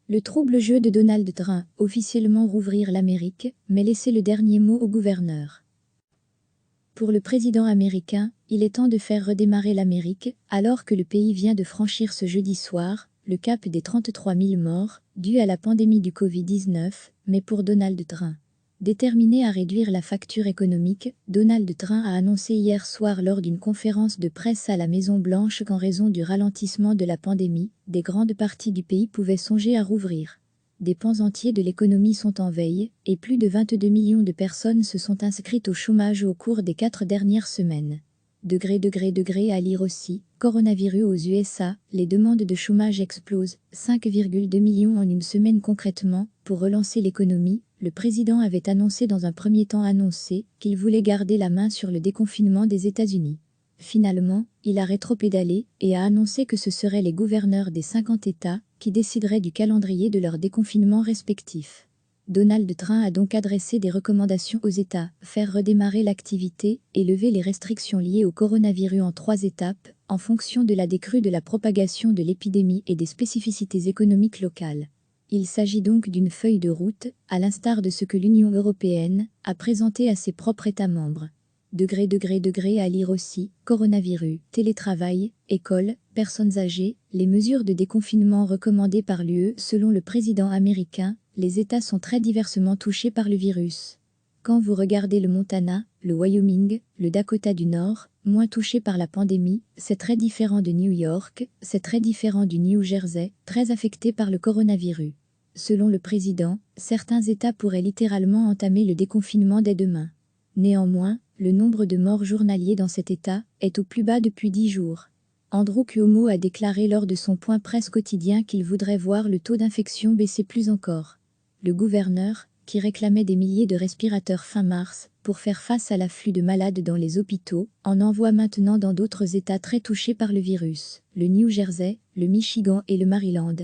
Le trouble jeu de Donald Trump, officiellement rouvrir l'Amérique, mais laisser le dernier mot au gouverneur. Pour le président américain, il est temps de faire redémarrer l'Amérique, alors que le pays vient de franchir ce jeudi soir le cap des 33 000 morts, dû à la pandémie du Covid-19, mais pour Donald Trump. Déterminé à réduire la facture économique, Donald Trump a annoncé hier soir lors d'une conférence de presse à la Maison-Blanche qu'en raison du ralentissement de la pandémie, des grandes parties du pays pouvaient songer à rouvrir. Des pans entiers de l'économie sont en veille, et plus de 22 millions de personnes se sont inscrites au chômage au cours des 4 dernières semaines. À lire aussi, coronavirus aux USA, les demandes de chômage explosent, 5,2 millions en une semaine concrètement. Pour relancer l'économie, le président avait annoncé dans un premier temps qu'il voulait garder la main sur le déconfinement des États-Unis. Finalement, il a rétropédalé et a annoncé que ce seraient les gouverneurs des 50 États qui décideraient du calendrier de leur déconfinement respectif. Donald Trump a donc adressé des recommandations aux États, faire redémarrer l'activité et lever les restrictions liées au coronavirus en 3 étapes, en fonction de la décrue de la propagation de l'épidémie et des spécificités économiques locales. Il s'agit donc d'une feuille de route, à l'instar de ce que l'Union européenne a présenté à ses propres États membres. À lire aussi, coronavirus, télétravail, école, personnes âgées, les mesures de déconfinement recommandées par l'UE. Selon le président américain, les États sont très diversement touchés par le virus. Quand vous regardez le Montana, le Wyoming, le Dakota du Nord, moins touchés par la pandémie, c'est très différent de New York, c'est très différent du New Jersey, très affecté par le coronavirus. Selon le président, certains États pourraient littéralement entamer le déconfinement dès demain. Néanmoins, le nombre de morts journaliers dans cet État est au plus bas depuis 10 jours. Andrew Cuomo a déclaré lors de son point presse quotidien qu'il voudrait voir le taux d'infection baisser plus encore. Le gouverneur, qui réclamait des milliers de respirateurs fin mars pour faire face à l'afflux de malades dans les hôpitaux, en envoie maintenant dans d'autres États très touchés par le virus, le New Jersey, le Michigan et le Maryland.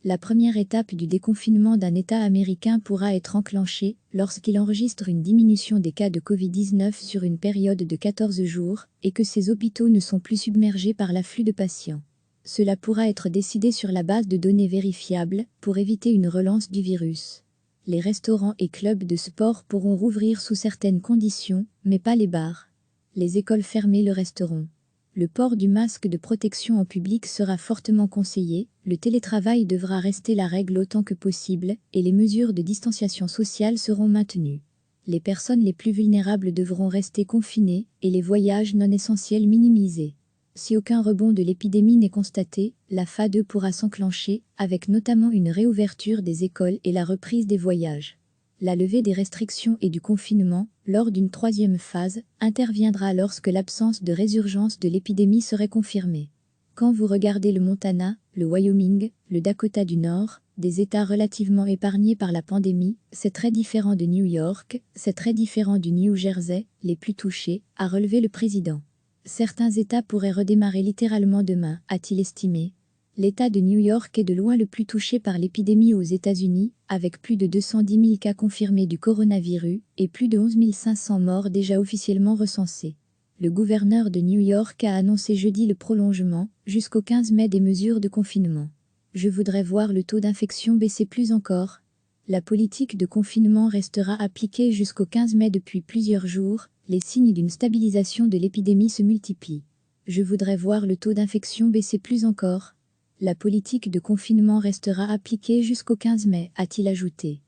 La première étape du déconfinement d'un État américain pourra être enclenchée lorsqu'il enregistre une diminution des cas de Covid-19 sur une période de 14 jours et que ses hôpitaux ne sont plus submergés par l'afflux de patients. Cela pourra être décidé sur la base de données vérifiables pour éviter une relance du virus. Les restaurants et clubs de sport pourront rouvrir sous certaines conditions, mais pas les bars. Les écoles fermées le resteront. Le port du masque de protection en public sera fortement conseillé, le télétravail devra rester la règle autant que possible, et les mesures de distanciation sociale seront maintenues. Les personnes les plus vulnérables devront rester confinées, et les voyages non essentiels minimisés. Si aucun rebond de l'épidémie n'est constaté, la phase 2 pourra s'enclencher, avec notamment une réouverture des écoles et la reprise des voyages. La levée des restrictions et du confinement, lors d'une 3e phase, interviendra lorsque l'absence de résurgence de l'épidémie serait confirmée. Quand vous regardez le Montana, le Wyoming, le Dakota du Nord, des États relativement épargnés par la pandémie, c'est très différent de New York, c'est très différent du New Jersey, les plus touchés, a relevé le président. Certains États pourraient redémarrer littéralement demain, a-t-il estimé. L'État de New York est de loin le plus touché par l'épidémie aux États-Unis, avec plus de 210 000 cas confirmés du coronavirus et plus de 11 500 morts déjà officiellement recensés. Le gouverneur de New York a annoncé jeudi le prolongement, jusqu'au 15 mai, des mesures de confinement. Je voudrais voir le taux d'infection baisser plus encore. La politique de confinement restera appliquée jusqu'au 15 mai depuis plusieurs jours, les signes d'une stabilisation de l'épidémie se multiplient. Je voudrais voir le taux d'infection baisser plus encore. La politique de confinement restera appliquée jusqu'au 15 mai, a-t-il ajouté.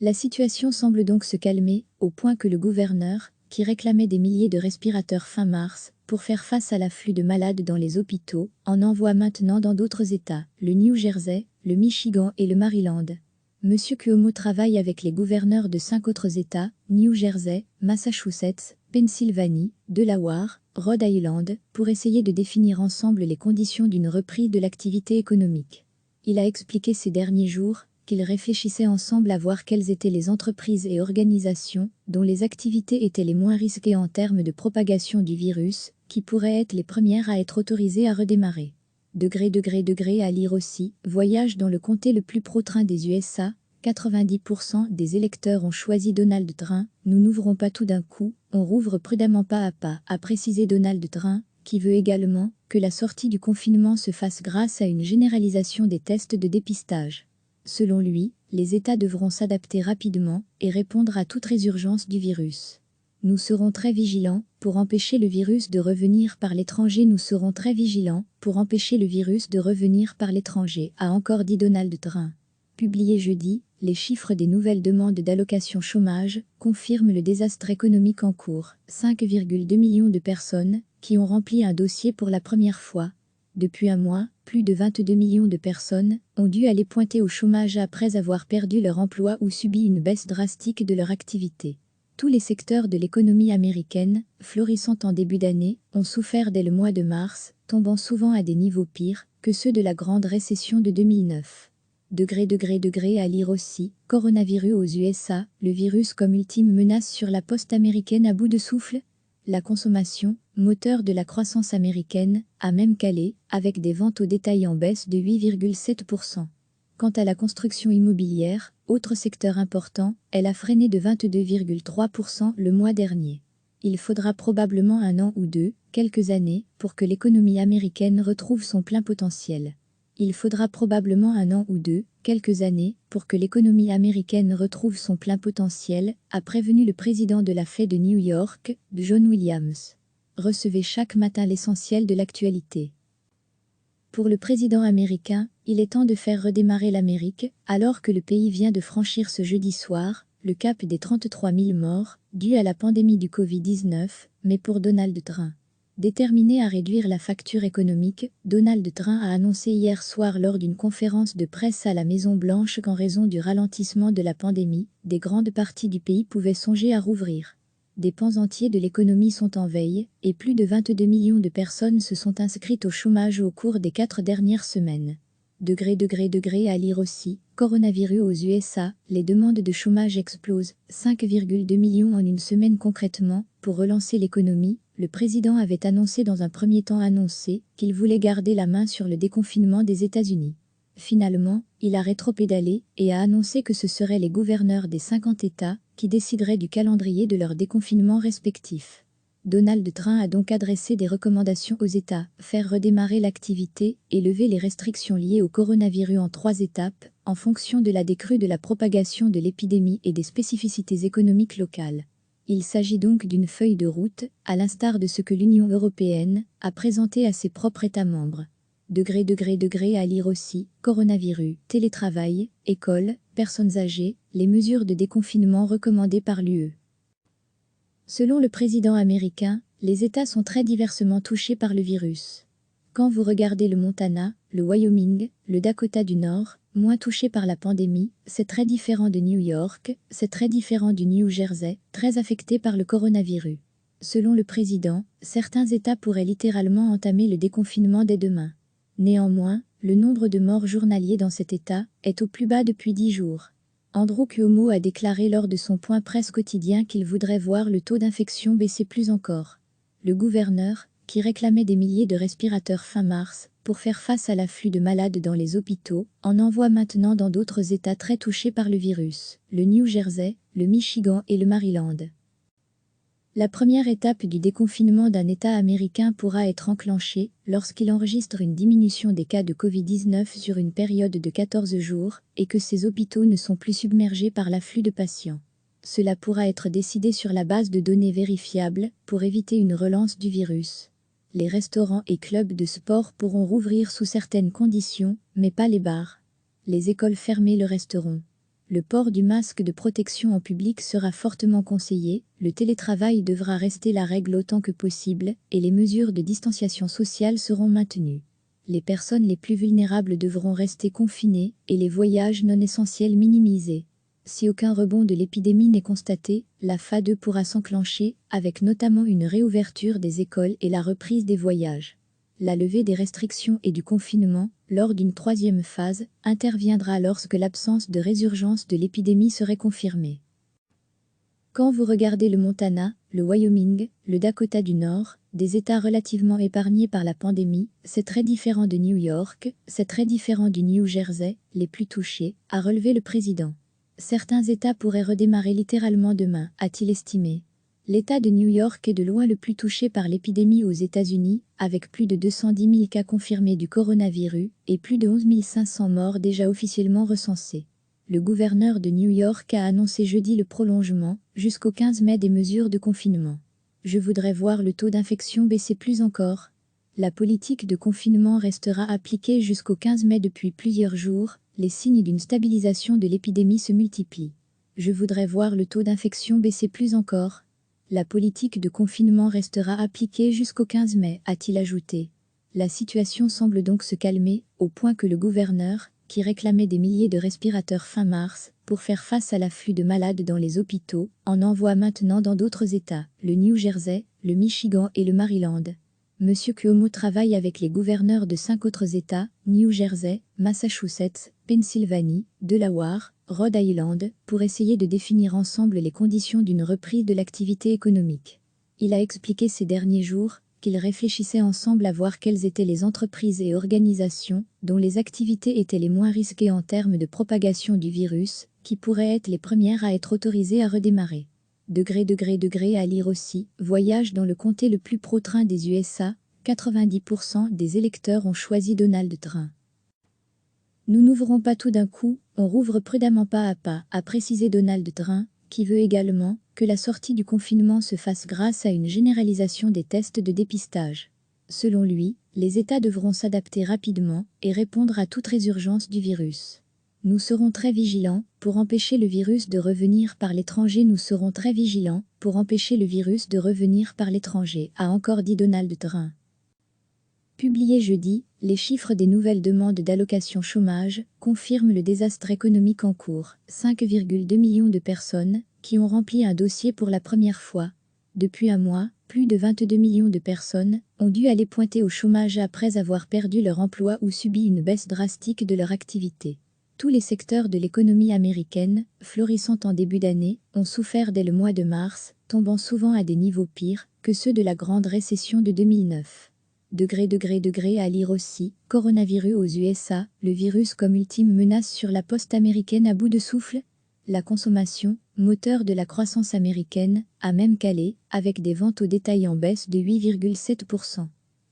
La situation semble donc se calmer, au point que le gouverneur, qui réclamait des milliers de respirateurs fin mars pour faire face à l'afflux de malades dans les hôpitaux, en envoie maintenant dans d'autres États, le New Jersey, le Michigan et le Maryland. M. Cuomo travaille avec les gouverneurs de 5 autres États, New Jersey, Massachusetts, Pennsylvanie, Delaware, Rhode Island, pour essayer de définir ensemble les conditions d'une reprise de l'activité économique. Il a expliqué ces derniers jours qu'ils réfléchissaient ensemble à voir quelles étaient les entreprises et organisations dont les activités étaient les moins risquées en termes de propagation du virus, qui pourraient être les premières à être autorisées à redémarrer. À lire aussi, voyage dans le comté le plus pro-train des USA, 90% des électeurs ont choisi Donald Trump, nous n'ouvrons pas tout d'un coup, on rouvre prudemment pas à pas, a précisé Donald Trump, qui veut également que la sortie du confinement se fasse grâce à une généralisation des tests de dépistage. Selon lui, les États devront s'adapter rapidement et répondre à toute résurgence du virus. Nous serons très vigilants pour empêcher le virus de revenir par l'étranger. Nous serons très vigilants pour empêcher le virus de revenir par l'étranger, a encore dit Donald Trump. Publié jeudi, les chiffres des nouvelles demandes d'allocation chômage confirment le désastre économique en cours. 5,2 millions de personnes qui ont rempli un dossier pour la première fois. Depuis un mois, plus de 22 millions de personnes ont dû aller pointer au chômage après avoir perdu leur emploi ou subi une baisse drastique de leur activité. Tous les secteurs de l'économie américaine, florissant en début d'année, ont souffert dès le mois de mars, tombant souvent à des niveaux pires que ceux de la grande récession de 2009. À lire aussi, coronavirus aux USA, le virus comme ultime menace sur la poste américaine à bout de souffle. La consommation, moteur de la croissance américaine, a même calé, avec des ventes au détail en baisse de 8,7%. Quant à la construction immobilière, autre secteur important, elle a freiné de 22,3% le mois dernier. Il faudra probablement un an ou deux, quelques années, pour que l'économie américaine retrouve son plein potentiel. Il faudra probablement un an ou deux, quelques années, pour que l'économie américaine retrouve son plein potentiel, a prévenu le président de la Fed de New York, John Williams. Recevez chaque matin l'essentiel de l'actualité. Pour le président américain, il est temps de faire redémarrer l'Amérique, alors que le pays vient de franchir ce jeudi soir le cap des 33 000 morts, dû à la pandémie du Covid-19, mais pour Donald Trump. Déterminé à réduire la facture économique, Donald Trump a annoncé hier soir lors d'une conférence de presse à la Maison-Blanche qu'en raison du ralentissement de la pandémie, des grandes parties du pays pouvaient songer à rouvrir. Des pans entiers de l'économie sont en veille, et plus de 22 millions de personnes se sont inscrites au chômage au cours des 4 dernières semaines. À lire aussi, coronavirus aux USA, les demandes de chômage explosent, 5,2 millions en une semaine concrètement. Pour relancer l'économie, le président avait dans un premier temps annoncé qu'il voulait garder la main sur le déconfinement des États-Unis. Finalement, il a rétropédalé et a annoncé que ce seraient les gouverneurs des 50 États qui décideraient du calendrier de leur déconfinement respectif. Donald Trump a donc adressé des recommandations aux États, faire redémarrer l'activité et lever les restrictions liées au coronavirus en 3 étapes, en fonction de la décrue de la propagation de l'épidémie et des spécificités économiques locales. Il s'agit donc d'une feuille de route, à l'instar de ce que l'Union européenne a présenté à ses propres États membres. À lire aussi, coronavirus, télétravail, école, personnes âgées, les mesures de déconfinement recommandées par l'UE. Selon le président américain, les États sont très diversement touchés par le virus. Quand vous regardez le Montana, le Wyoming, le Dakota du Nord, moins touchés par la pandémie, c'est très différent de New York, c'est très différent du New Jersey, très affecté par le coronavirus. Selon le président, certains États pourraient littéralement entamer le déconfinement dès demain. Néanmoins, le nombre de morts journaliers dans cet État est au plus bas depuis 10 jours. Andrew Cuomo a déclaré lors de son point presse quotidien qu'il voudrait voir le taux d'infection baisser plus encore. Le gouverneur, qui réclamait des milliers de respirateurs fin mars pour faire face à l'afflux de malades dans les hôpitaux, en envoie maintenant dans d'autres États très touchés par le virus, le New Jersey, le Michigan et le Maryland. La première étape du déconfinement d'un État américain pourra être enclenchée lorsqu'il enregistre une diminution des cas de Covid-19 sur une période de 14 jours et que ses hôpitaux ne sont plus submergés par l'afflux de patients. Cela pourra être décidé sur la base de données vérifiables pour éviter une relance du virus. Les restaurants et clubs de sport pourront rouvrir sous certaines conditions, mais pas les bars. Les écoles fermées le resteront. Le port du masque de protection en public sera fortement conseillé, le télétravail devra rester la règle autant que possible, et les mesures de distanciation sociale seront maintenues. Les personnes les plus vulnérables devront rester confinées, et les voyages non essentiels minimisés. Si aucun rebond de l'épidémie n'est constaté, la phase 2 pourra s'enclencher, avec notamment une réouverture des écoles et la reprise des voyages. La levée des restrictions et du confinement, lors d'une 3e phase, interviendra lorsque l'absence de résurgence de l'épidémie serait confirmée. Quand vous regardez le Montana, le Wyoming, le Dakota du Nord, des États relativement épargnés par la pandémie, c'est très différent de New York, c'est très différent du New Jersey, les plus touchés, a relevé le président. Certains États pourraient redémarrer littéralement demain, a-t-il estimé. L'État de New York est de loin le plus touché par l'épidémie aux États-Unis, avec plus de 210 000 cas confirmés du coronavirus et plus de 11 500 morts déjà officiellement recensés. Le gouverneur de New York a annoncé jeudi le prolongement, jusqu'au 15 mai, des mesures de confinement. Je voudrais voir le taux d'infection baisser plus encore. La politique de confinement restera appliquée jusqu'au 15 mai depuis plusieurs jours, les signes d'une stabilisation de l'épidémie se multiplient. Je voudrais voir le taux d'infection baisser plus encore. La politique de confinement restera appliquée jusqu'au 15 mai, a-t-il ajouté. La situation semble donc se calmer, au point que le gouverneur, qui réclamait des milliers de respirateurs fin mars, pour faire face à l'afflux de malades dans les hôpitaux, en envoie maintenant dans d'autres États, le New Jersey, le Michigan et le Maryland. Monsieur Cuomo travaille avec les gouverneurs de 5 autres États, New Jersey, Massachusetts, Pennsylvanie, Delaware, Rhode Island, pour essayer de définir ensemble les conditions d'une reprise de l'activité économique. Il a expliqué ces derniers jours qu'ils réfléchissaient ensemble à voir quelles étaient les entreprises et organisations dont les activités étaient les moins risquées en termes de propagation du virus, qui pourraient être les premières à être autorisées à redémarrer. À lire aussi, voyage dans le comté le plus pro-train des USA, 90% des électeurs ont choisi Donald Trump. Nous n'ouvrons pas tout d'un coup, on rouvre prudemment pas à pas, a précisé Donald Trump, qui veut également que la sortie du confinement se fasse grâce à une généralisation des tests de dépistage. Selon lui, les États devront s'adapter rapidement et répondre à toute résurgence du virus. Nous serons très vigilants pour empêcher le virus de revenir par l'étranger. Nous serons très vigilants pour empêcher le virus de revenir par l'étranger, a encore dit Donald Trump. Publié jeudi, les chiffres des nouvelles demandes d'allocation chômage confirment le désastre économique en cours. 5,2 millions de personnes qui ont rempli un dossier pour la première fois. Depuis un mois, plus de 22 millions de personnes ont dû aller pointer au chômage après avoir perdu leur emploi ou subi une baisse drastique de leur activité. Tous les secteurs de l'économie américaine, florissant en début d'année, ont souffert dès le mois de mars, tombant souvent à des niveaux pires que ceux de la grande récession de 2009. À lire aussi, coronavirus aux USA, le virus comme ultime menace sur la poste américaine à bout de souffle. La consommation, moteur de la croissance américaine, a même calé, avec des ventes au détail en baisse de 8,7%.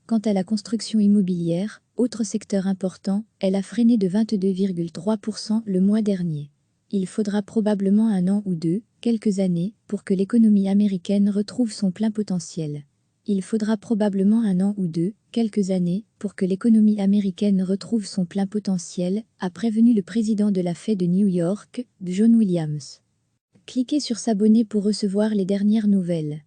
Quant à la construction immobilière, autre secteur important, elle a freiné de 22,3% le mois dernier. Il faudra probablement un an ou deux, quelques années, pour que l'économie américaine retrouve son plein potentiel. Il faudra probablement un an ou deux, quelques années, pour que l'économie américaine retrouve son plein potentiel, a prévenu le président de la Fed de New York, John Williams. Cliquez sur s'abonner pour recevoir les dernières nouvelles.